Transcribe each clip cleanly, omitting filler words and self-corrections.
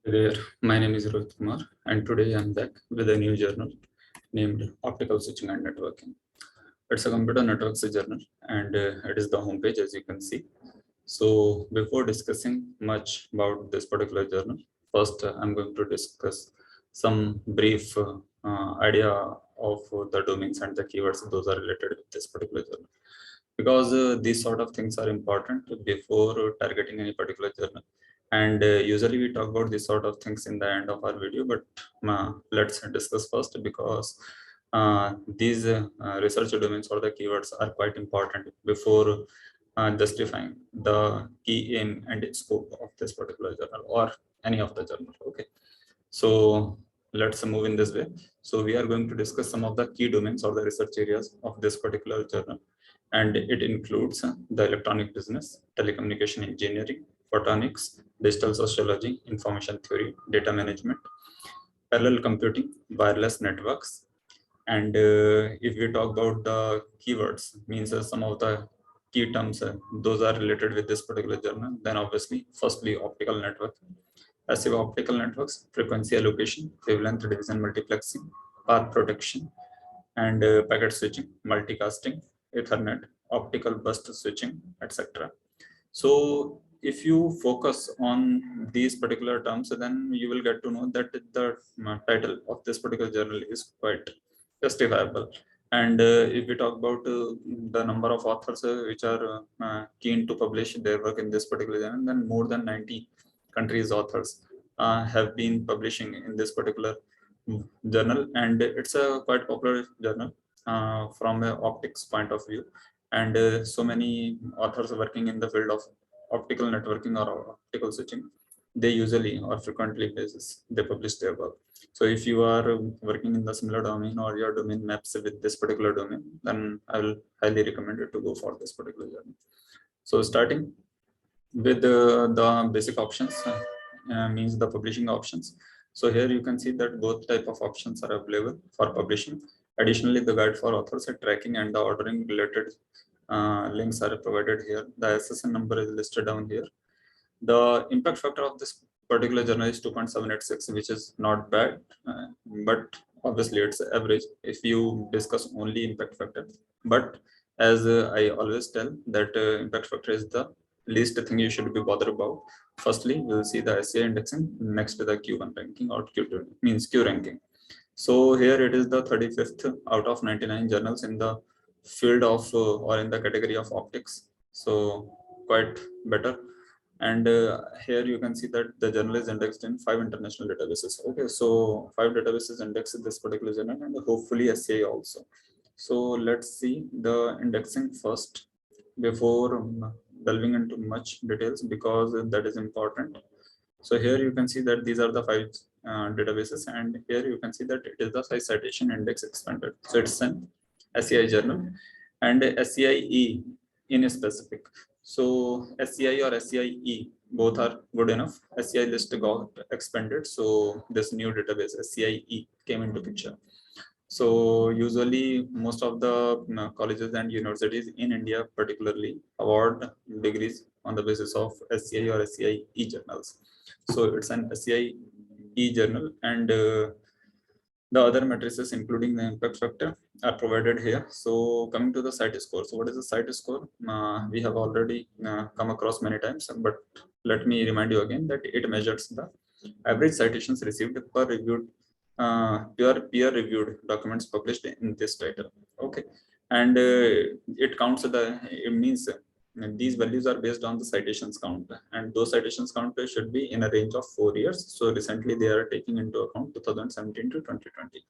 Hi there, my name is Rohit Kumar, and today I'm back with a new journal named Optical Switching and Networking. It's a computer networks journal, and it is the homepage as you can see. So, before discussing much about this particular journal, first I'm going to discuss some brief idea of the domains and the keywords those are related with this particular journal. Because these sort of things are important before targeting any particular journal. And usually we talk about these sort of things in the end of our video, but let's discuss first because these research domains or the keywords are quite important before justifying the key aim and scope of this particular journal or any of the journal. Okay, so let's move in this way. So we are going to discuss some of the key domains or the research areas of this particular journal, and it includes the electronic business, telecommunication engineering, photonics, digital sociology, information theory, data management, parallel computing, wireless networks. And if we talk about the keywords, means some of the key terms, those are related with this particular journal. Then obviously, firstly, optical network, passive optical networks, frequency allocation, wavelength division multiplexing, path protection, and packet switching, multicasting, Ethernet, optical burst switching, etc. So if you focus on these particular terms, then you will get to know that the title of this particular journal is quite justifiable. And if we talk about the number of authors which are keen to publish their work in this particular journal, then more than 90 countries authors have been publishing in this particular journal, and it's a quite popular journal from a optics point of view. And so many authors working in the field of optical networking or optical switching, they usually or frequently basis they publish their work. So if you are working in the similar domain or your domain maps with this particular domain, then I will highly recommend you to go for this particular journal. So starting with the basic options, means the publishing options. So here you can see that both type of options are available for publishing. Additionally, the guide for authors and tracking and the ordering related links are provided here. The SSN number is listed down here. The impact factor of this particular journal is 2.786, which is not bad, but obviously it's average if you discuss only impact factor. But as I always tell that impact factor is the least thing you should be bothered about. Firstly, we'll see the SCI indexing next to the Q1 ranking or Q2 means Q ranking. So here it is the 35th out of 99 journals in the field of or in the category of optics. So quite better. And here you can see that the journal is indexed in 5 international databases. Okay, so 5 databases indexed this particular journal and hopefully SCI also. So let's see the indexing first before delving into much details because that is important. So here you can see that these are the 5 databases, and here you can see that it is the size citation index expanded. So it's an SCI journal and SCIE in specific. So SCI or SCIE both are good enough. SCI list got expanded, so this new database SCIE came into picture. So usually most of the colleges and universities in India particularly award degrees on the basis of SCI or SCIE journals. So it's an SCIE journal, and the other matrices including the impact factor are provided here. So coming to the site score. So what is the site score? We have already come across many times, but let me remind you again that it measures the average citations received per reviewed peer reviewed documents published in this title. Okay, and it counts it means these values are based on the citations count, and those citations count should be in a range of 4 years. So recently they are taking into account 2017 to 2020.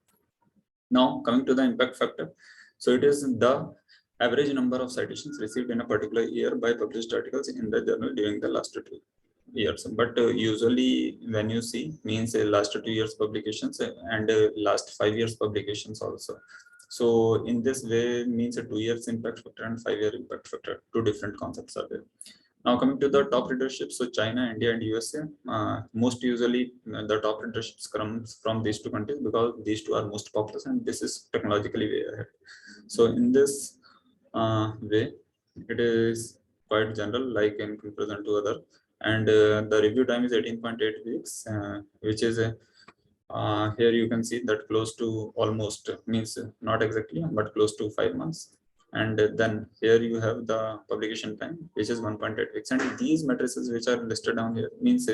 Now coming to the impact factor. So it is the average number of citations received in a particular year by published articles in the journal during the last 2 years. But usually when you see means last 2 years publications and last 5 years publications also. So in this way means a 2 years impact factor and 5-year impact factor, two different concepts are there. Now coming to the top readership, so China, India, and USA, most usually the top readerships comes from these two countries because these two are most populous and this is technologically way ahead. So in this way, it is quite general, like in comparison to other, and the review time is 18.8 weeks, which is here you can see that close to almost means not exactly but close to 5 months. And then here you have the publication time, which is 1.8 weeks. And these matrices which are listed down here means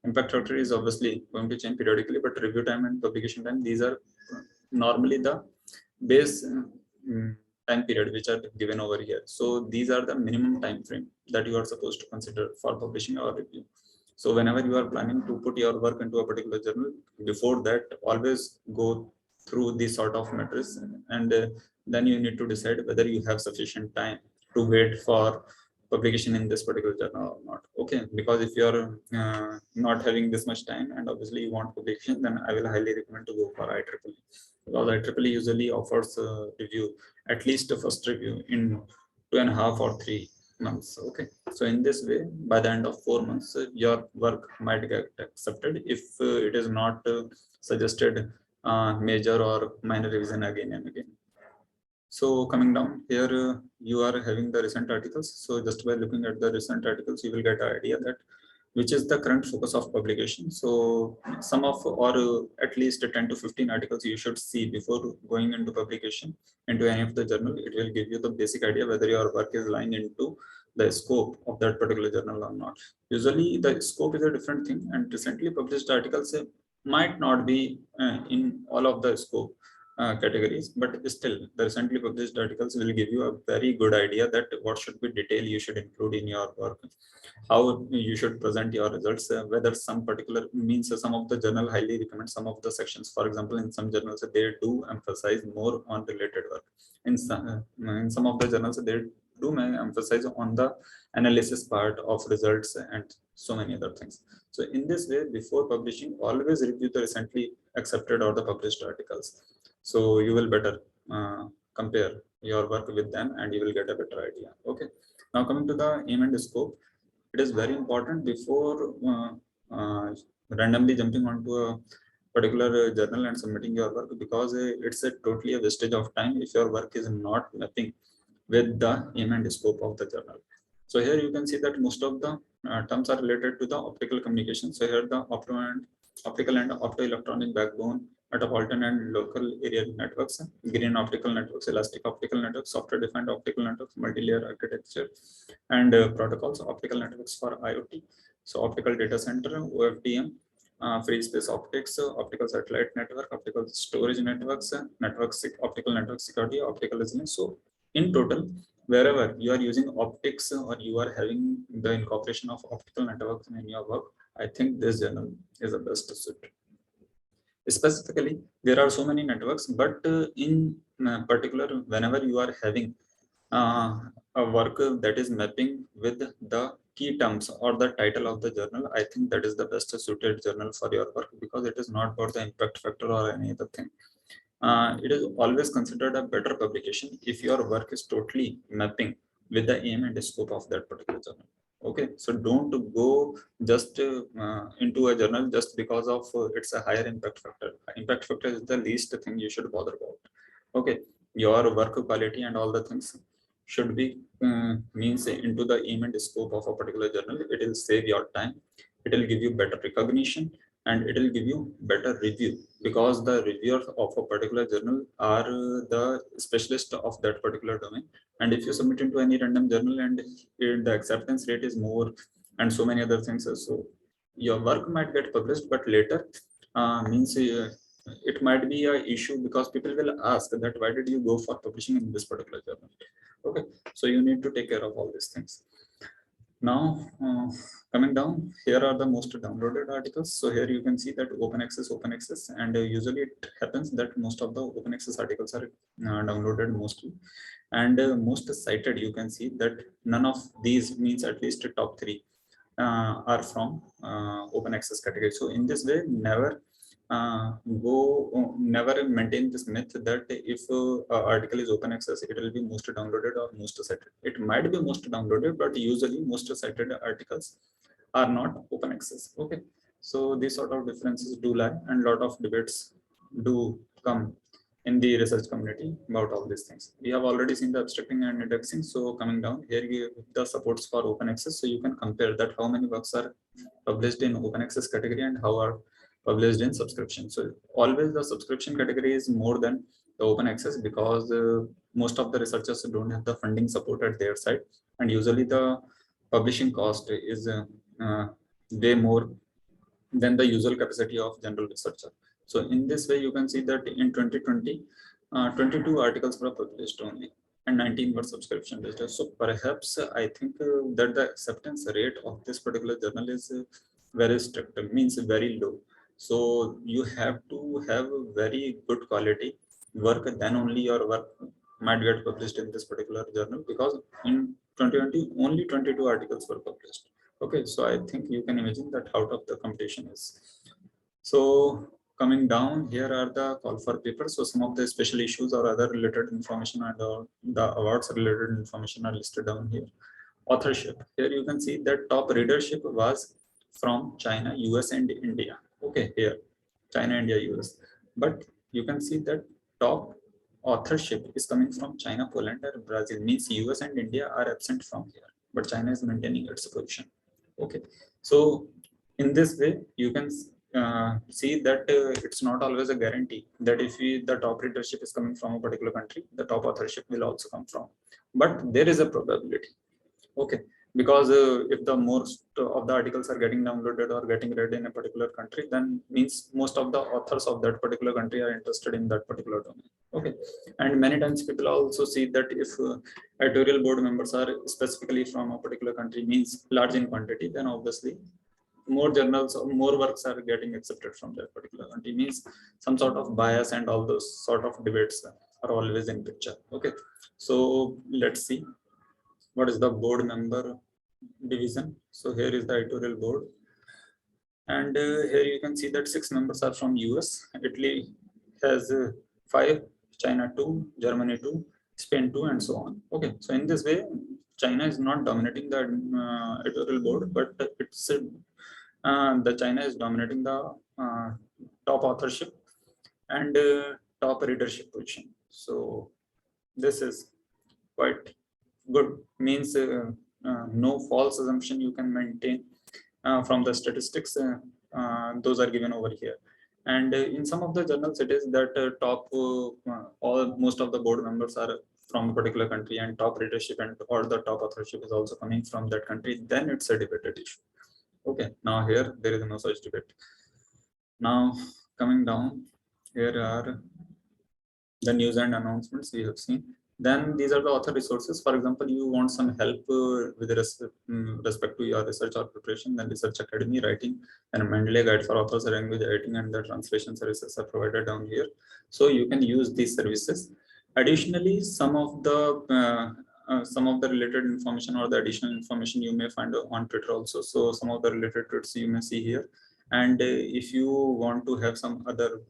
impact factor is obviously going to change periodically, but review time and publication time, these are normally the base time period which are given over here. So these are the minimum time frame that you are supposed to consider for publishing or review. So whenever you are planning to put your work into a particular journal, before that always go through this sort of matrix, and then you need to decide whether you have sufficient time to wait for publication in this particular journal or not. Okay, because if you are not having this much time and obviously you want publication, then I will highly recommend to go for IEEE, because IEEE usually offers a review, at least the first review in 2.5 or 3 months. Okay, so in this way, by the end of 4 months, your work might get accepted if it is not suggested major or minor revision again and again. So coming down here, you are having the recent articles. So just by looking at the recent articles, you will get an idea that which is the current focus of publication. So some of, or at least 10 to 15 articles you should see before going into publication into any of the journal. It will give you the basic idea whether your work is lying into the scope of that particular journal or not. Usually the scope is a different thing, and recently published articles might not be in all of the scope categories, but still the recently published articles will give you a very good idea that what should be detail you should include in your work, how you should present your results, whether some particular means some of the journal highly recommend some of the sections. For example, in some journals they do emphasize more on related work. In some of the journals they do emphasize on the analysis part of results and so many other things. So in this way, before publishing, always review the recently accepted or the published articles. So you will better compare your work with them and you will get a better idea. Okay. Now coming to the aim and scope, it is very important before randomly jumping onto a particular journal and submitting your work, because it's a totally a wastage of time if your work is not mapping with the aim and scope of the journal. So here you can see that most of the terms are related to the optical communication. So here the optical and optoelectronic backbone, metropolitan and local area networks, green optical networks, elastic optical networks, software-defined optical networks, multi-layer architecture, and protocols, optical networks for IoT. So optical data center, OFDM, free space optics, optical satellite network, optical storage networks, optical network security, optical resilience. So in total, wherever you are using optics or you are having the incorporation of optical networks in your work, I think this journal is the best suit. Specifically, there are so many networks, but in particular, whenever you are having a work that is mapping with the key terms or the title of the journal, I think that is the best suited journal for your work, because it is not about the impact factor or any other thing. It is always considered a better publication if your work is totally mapping with the aim and scope of that particular journal. Okay, so don't go just into a journal just because of it's a higher impact factor. Impact factor is the least thing you should bother about. Okay, your work quality and all the things should be means into the aim and scope of a particular journal. It will save your time. It will give you better recognition and it will give you better review, because the reviewers of a particular journal are the specialist of that particular domain. And if you submit into any random journal and the acceptance rate is more and so many other things, so your work might get published, but later means it might be a issue, because people will ask that why did you go for publishing in this particular journal. Okay, so you need to take care of all these things. Now coming down, here are the most downloaded articles. So here you can see that open access, and usually it happens that most of the open access articles are downloaded mostly, and most cited. You can see that none of these means at least top 3 are from open access category. So in this way, never maintain this myth that if article is open access, it will be most downloaded or most cited. It might be most downloaded, but usually most cited articles are not open access. Okay, so these sort of differences do lie, and lot of debates do come in the research community about all these things. We have already seen the abstracting and indexing. So coming down here, you have the supports for open access. So you can compare that how many works are published in open access category and how are published in subscription. So always the subscription category is more than the open access, because most of the researchers don't have the funding support at their side, and usually the publishing cost is way more than the usual capacity of general researcher. So in this way, you can see that in 2020, 22 articles were published only and 19 were subscription based. So perhaps I think that the acceptance rate of this particular journal is very strict, means very low. So you have to have very good quality work, then only your work might get published in this particular journal, because in 2020 only 22 articles were published. Okay, so I think you can imagine that how tough the competition is. So coming down, here are the call for papers. So some of the special issues or other related information and the awards related information are listed down here. Authorship. Here you can see that top readership was from China, US and India. Okay, here, China, India, US. But you can see that top authorship is coming from China, Poland, and Brazil. Means US and India are absent from here, but China is maintaining its position. Okay, so in this way, you can see that it's not always a guarantee that if the top readership is coming from a particular country, the top authorship will also come from. But there is a probability. Okay, because if the most of the articles are getting downloaded or getting read in a particular country, then means most of the authors of that particular country are interested in that particular domain. Okay, and many times people also see that if editorial board members are specifically from a particular country, means large in quantity, then obviously more journals or more works are getting accepted from that particular country, means some sort of bias and all those sort of debates are always in picture. Okay, so let's see what is the board member division. So here is the editorial board, and here you can see that 6 members are from US. Italy has 5, China 2, Germany 2, Spain 2, and so on. Okay, so in this way, China is not dominating the editorial board, but it's the China is dominating the top authorship and top readership position. So this is quite good, means no false assumption you can maintain from the statistics. Those are given over here, and in some of the journals it is that top all most of the board members are from a particular country, and top readership and or the top authorship is also coming from that country, then it's a debated issue. Okay, now here there is no such debate. Now coming down, here are the news and announcements we have seen. Then these are the author resources. For example, you want some help with respect to your research or preparation, then Research Academy writing and Mendeley guide for authors, language editing, and the translation services are provided down here. So you can use these services. Additionally, some of the related information or the additional information you may find on Twitter also. So some of the related tweets you may see here. And if you want to have some other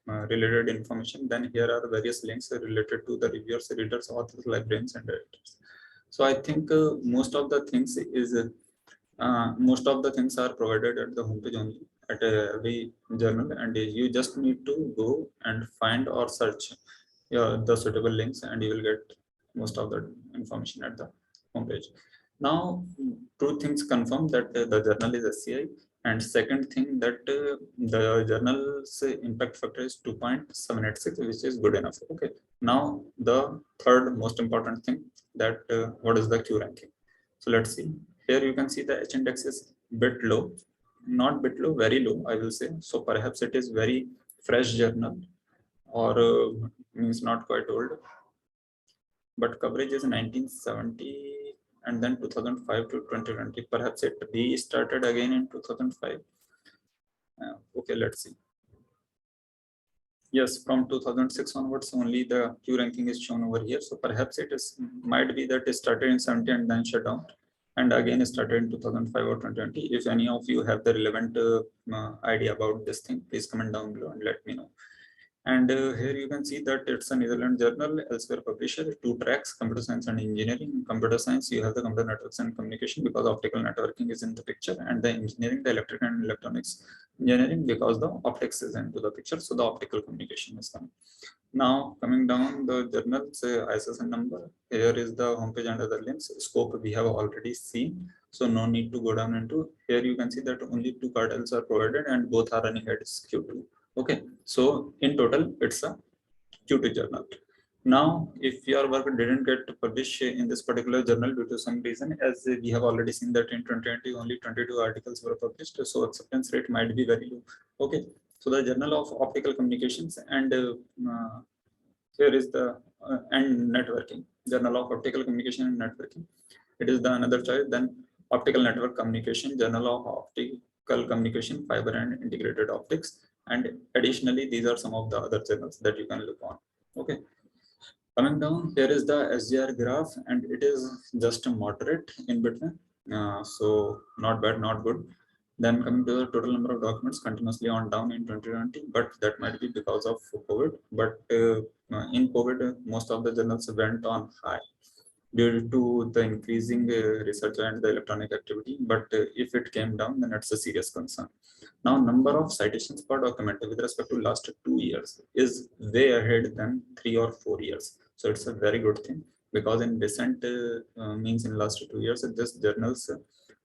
related information, then here are various links related to the reviewers, readers, authors, librarians, and editors. So I think most of the things are provided at the homepage only at every journal, and you just need to go and find or search the suitable links, and you will get most of the information at the homepage. Now, two things confirm that the journal is SCI. And second thing that the journal's impact factor is 2.786, which is good enough. Okay. Now the third most important thing, that what is the Q ranking? So let's see. Here you can see the H index is bit low, not bit low, very low, I will say. So perhaps it is very fresh journal, or means not quite old. But coverage is 1970. And then 2005 to 2020, perhaps it restarted again in 2005. Okay, let's see. Yes, from 2006 onwards, only the Q ranking is shown over here. So perhaps it is might be that it started in 70 and then shut down, and again started in 2005 or 2020. If any of you have the relevant idea about this thing, please comment down below and let me know. And here you can see that it's a Netherlands journal, elsewhere publisher, 2 tracks, computer science and engineering. In computer science, you have the computer networks and communication because optical networking is in the picture, and the engineering, the electric and electronics engineering, because the optics is into the picture. So the optical communication is coming. Now coming down the journal's ISSN number, here is the homepage and other links. Scope we have already seen, so no need to go down into. Here you can see that only 2 cartels are provided and both are running at Q2. Okay, so in total it's a Q2 journal. Now, if your work didn't get published in this particular journal due to some reason, as we have already seen that in 2020 only 22 articles were published, so acceptance rate might be very low. Okay, so the Journal of Optical Communications, and here is the and networking, Journal of Optical Communication and Networking. It is the another choice. Then Optical Network Communication, Journal of Optical Communication, Fiber and Integrated Optics, and additionally these are some of the other journals that you can look on. Okay, coming down, here is the SGR graph, and it is just a moderate in between, so not bad, not good. Then coming to the total number of documents, continuously on down in 2020, but that might be because of COVID. But in COVID, most of the journals went on high due to the increasing research and the electronic activity. But if it came down, then it's a serious concern. Now, number of citations per document with respect to last 2 years is way ahead than 3 or 4 years. So it's a very good thing, because in recent means in last 2 years, this journal's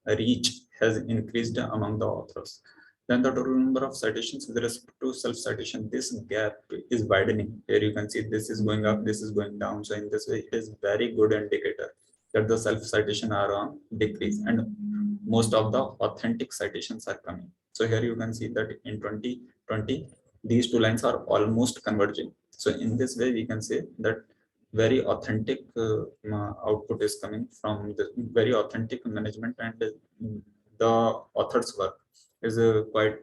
reach has increased among the authors. Then the total number of citations with respect to self-citation, this gap is widening. Here you can see this is going up, this is going down. So in this way, it is very good indicator that the self-citation are on decrease, and most of the authentic citations are coming. So here you can see that in 2020, these 2 lines are almost converging. So in this way, we can say that very authentic output is coming from the very authentic management, and the author's work is quite,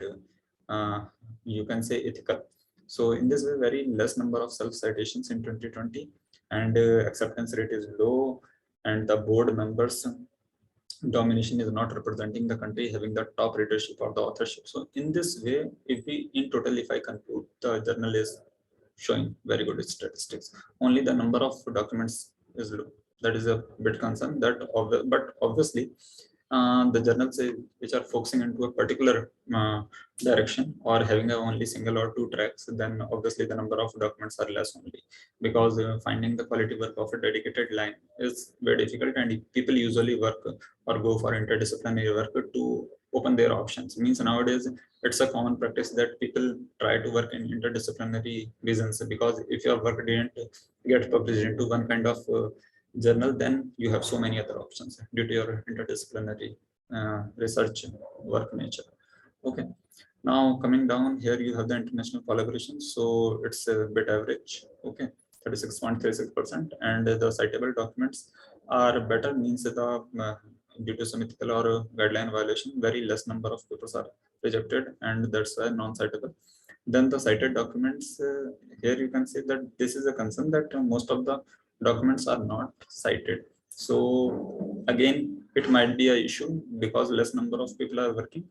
you can say, ethical. So in this way, very less number of self-citations in 2020, and acceptance rate is low, and the board members domination is not representing the country having the top readership or the authorship. So in this way, if we in total, if I conclude, the journal is showing very good statistics. Only the number of documents is low. That is a bit concern. But obviously, the journals which are focusing into a particular direction or having only single or 2 tracks, then obviously the number of documents are less only, because finding the quality work of a dedicated line is very difficult, and people usually work or go for interdisciplinary work to open their options. Means nowadays it's a common practice that people try to work in interdisciplinary reasons, because if your work didn't get published into one kind of journal, then you have so many other options due to your interdisciplinary research work nature. Okay, now coming down here, you have the international collaboration, so it's a bit average. Okay, 36.36%, and the citable documents are better, means the due to some ethical or guideline violation, very less number of papers are rejected, and that's why non-citable. Then the cited documents, here you can see that this is a concern, that most of the documents are not cited. So again, it might be an issue because less number of people are working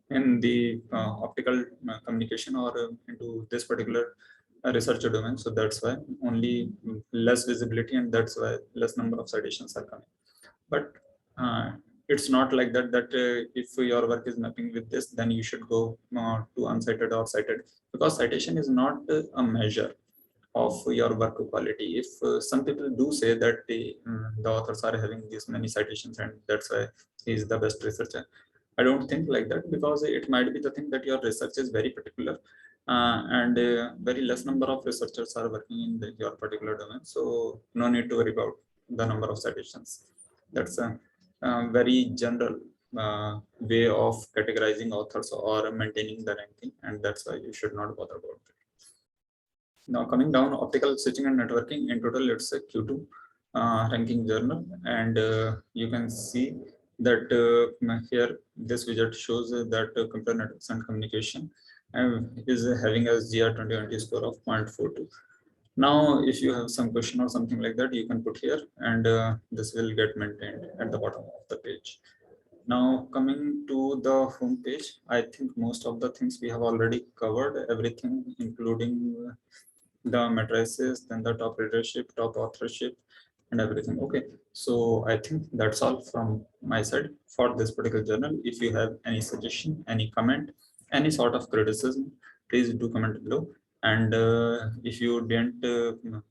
in the optical communication or into this particular research domain. So that's why only less visibility, and that's why less number of citations are coming. But it's not like that, if your work is mapping with this, then you should go to uncited or cited, because citation is not a measure of your work quality. If some people do say that the authors are having this many citations and that's why he is the best researcher, I don't think like that, because it might be the thing that your research is very particular, and very less number of researchers are working in your particular domain. So no need to worry about the number of citations. That's a very general way of categorizing authors or maintaining the ranking, and that's why you should not bother about it. Now coming down, optical switching and networking, in total it's a Q2 ranking journal, and you can see that here this widget shows that computer networks and communication is having a SGR 2020 score of 0.42. Now if you have some question or something like that, you can put here, and this will get maintained at the bottom of the page. Now coming to the home page, I think most of the things we have already covered, everything including the matrices, then the top readership, top authorship, and everything. Okay, so I think that's all from my side for this particular journal. If you have any suggestion, any comment, any sort of criticism, please do comment below. And if you didn't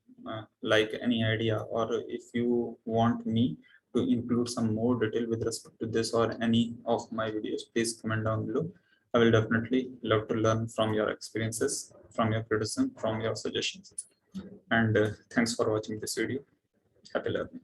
like any idea, or if you want me to include some more detail with respect to this or any of my videos, please comment down below. I will definitely love to learn from your experiences, from your criticism, from your suggestions. And thanks for watching this video. Happy learning.